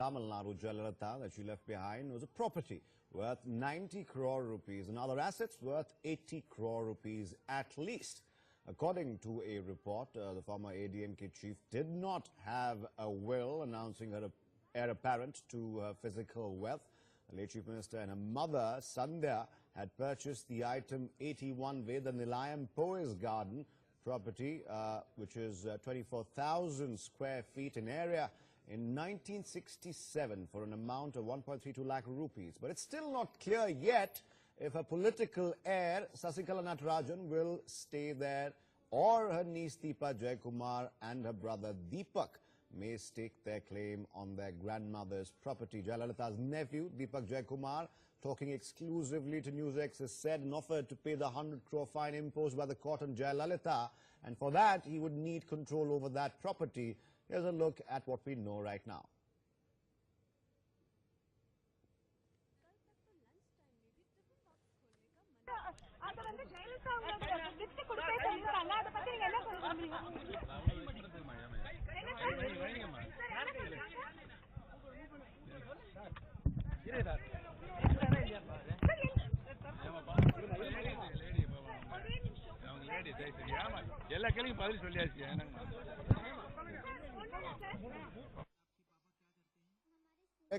Tamil Nadu Jayalalithaa that she left behind was a property worth 90 crore rupees and other assets worth 80 crore rupees at least. According to a report, the former AIADMK chief did not have a will announcing her heir apparent to her physical wealth. The late Chief Minister and her mother, Sandhya, had purchased the item 81 Veda Nilayam Poets Garden property, which is 24,000 square feet in area, in 1967 for an amount of 1.32 lakh rupees. But it's still not clear yet if her political heir, Sasikala will stay there, or her niece Deepak Jayakumar and her brother Deepak may stake their claim on their grandmother's property. Jayalalitha's nephew, Deepak Jayakumar, talking exclusively to Newsx, has said and offered to pay the 100 crore fine imposed by the court on Jayalalithaa, and for that he would need control over that property. Here's a look at what we know right now.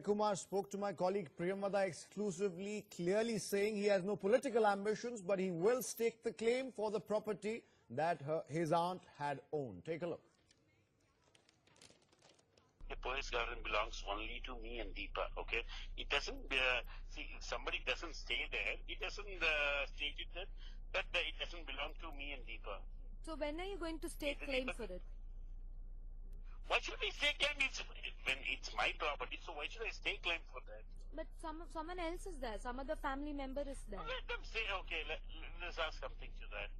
Kumar spoke to my colleague Priyamvada exclusively, clearly saying he has no political ambitions, but he will stake the claim for the property that his aunt had owned. Take a look. The poets garden belongs only to me and Deepa, okay? It doesn't, see, if somebody doesn't stay there, it doesn't state it that it doesn't belong to me and Deepa. So when are you going to stake claim for it? Why should I stake claim? When it's my property, so why should I stake claim for that? But someone else is there, some other family member is there. Let them say, okay, let's ask something to that,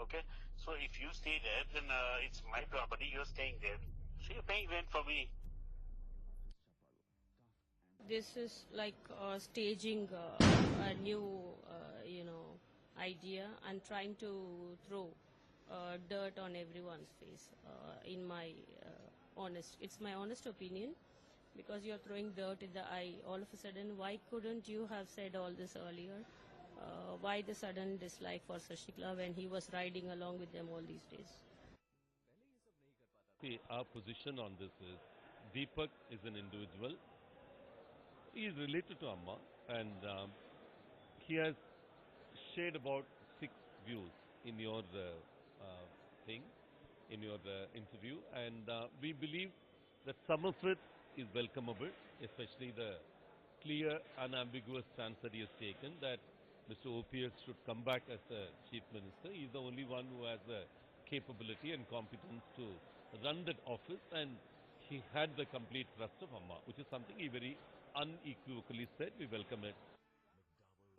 okay? So if you stay there, then it's my property, you're staying there. So you're paying rent for me. This is like staging a new, idea and trying to throw dirt on everyone's face. It's my honest opinion, because you're throwing dirt in the eye. All of a sudden, why couldn't you have said all this earlier? Why the sudden dislike for Sasikala when he was riding along with them all these days? See, our position on this is, Deepak is an individual. He is related to Amma, and he has shared about 6 views in your interview, and we believe that some of it is welcomeable, especially the clear, unambiguous stance that he has taken that Mr. OPS should come back as the Chief Minister. He is the only one who has the capability and competence to run that office, and he had the complete trust of Amma, which is something he very unequivocally said. We welcome it.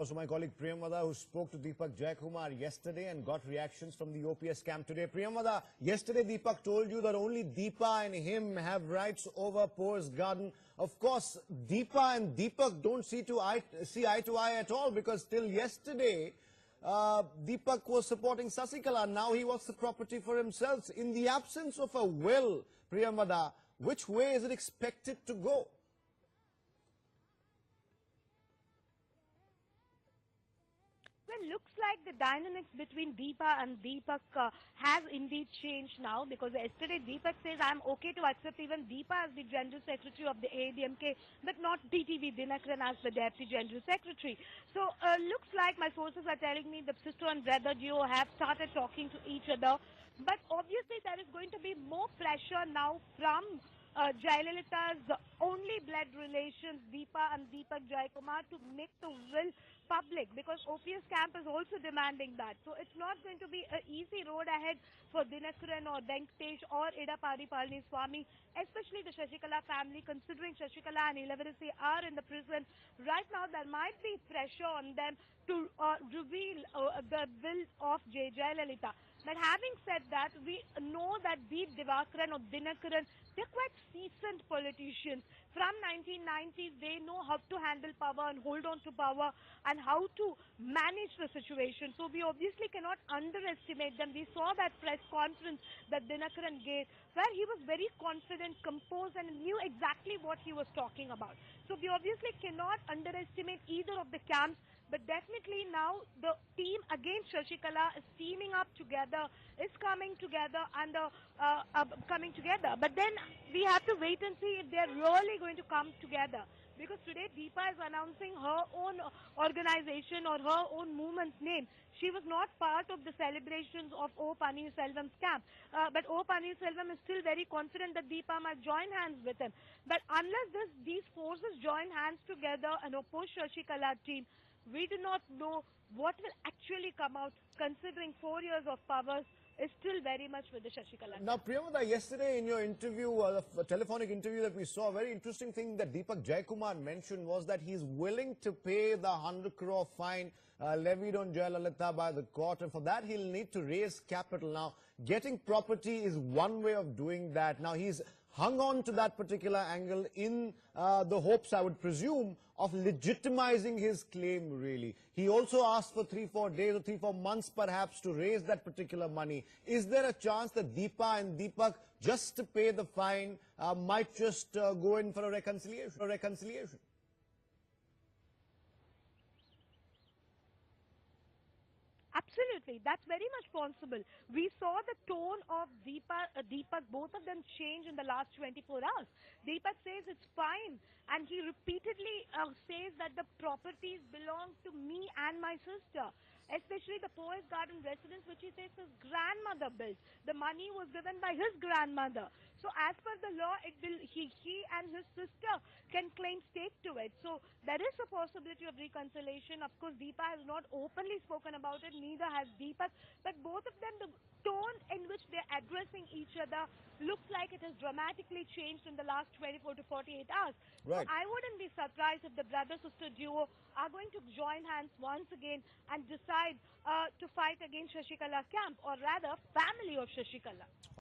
Also, my colleague Priyamvada, who spoke to Deepak Jayakumar yesterday and got reactions from the OPS camp today. Priyamvada, yesterday Deepak told you that only Deepa and him have rights over Poets Garden. Of course, Deepa and Deepak don't see eye to eye at all, because till yesterday, Deepak was supporting Sasikala. Now he wants the property for himself. In the absence of a will, Priyamvada, which way is it expected to go? Well, looks like the dynamics between Deepa and Deepak has indeed changed now, because yesterday Deepak says, I'm okay to accept even Deepa as the General Secretary of the AIADMK, but not J Dinakaran as the Deputy General Secretary. So, looks like my sources are telling me the sister and brother duo have started talking to each other, but obviously there is going to be more pressure now from Jayalalitha's only blood relations, Deepa and Deepak Jayakumar, to make the will public, because OPS camp is also demanding that. So it's not going to be an easy road ahead for Dinakaran or Venkatesh or Edapadi Palaniswamy, especially the Sasikala family, considering Sasikala and Illavarasi are in the prison. Right now, there might be pressure on them to reveal the will of J Jayalalithaa. But having said that, we know that be Divakaran or Dinakaran They're quite seasoned politicians. From 1990s, they know how to handle power and hold on to power and how to manage the situation. So we obviously cannot underestimate them. We saw that press conference that Dinakaran gave, where he was very confident, composed, and knew exactly what he was talking about. So we obviously cannot underestimate either of the camps. But definitely now the team against Sasikala is teaming up together, is coming together and coming together. But then we have to wait and see if they're really going to come together. Because today Deepa is announcing her own organization or her own movement's name. She was not part of the celebrations of O.Panneerselvam's camp. But O.Panneerselvam is still very confident that Deepa might join hands with him. But unless these forces join hands together and oppose Sasikala team, we do not know what will actually come out, considering 4 years of powers is still very much with the Sasikala. Now, Priyamada, yesterday in your interview, the telephonic interview that we saw, a very interesting thing that Deepak Jayakumar mentioned was that he's willing to pay the 100 crore fine levied on J Jayalalithaa by the court, and for that he'll need to raise capital. Now, getting property is one way of doing that. Now, he's hung on to that particular angle in the hopes, I would presume, of legitimizing his claim, really. He also asked for 3-4 days or 3-4 months, perhaps, to raise that particular money. Is there a chance that Deepa and Deepak, just to pay the fine, might just go in for a reconciliation? Absolutely, that's very much possible. We saw the tone of Deepak, both of them change in the last 24 hours. Deepak says it's fine, and he repeatedly says that the properties belong to me and my sister, especially the Poets Garden residence, which he says his grandmother built. The money was given by his grandmother. So as per the law, he and his sister can claim stake to it. So there is a possibility of reconciliation. Of course, Deepa has not openly spoken about it, neither has Deepak. But both of them, the tone in which they're addressing each other looks like it has dramatically changed in the last 24 to 48 hours. Right. So I wouldn't be surprised if the brother-sister duo are going to join hands once again and decide to fight against Sasikala camp, or rather family of Sasikala.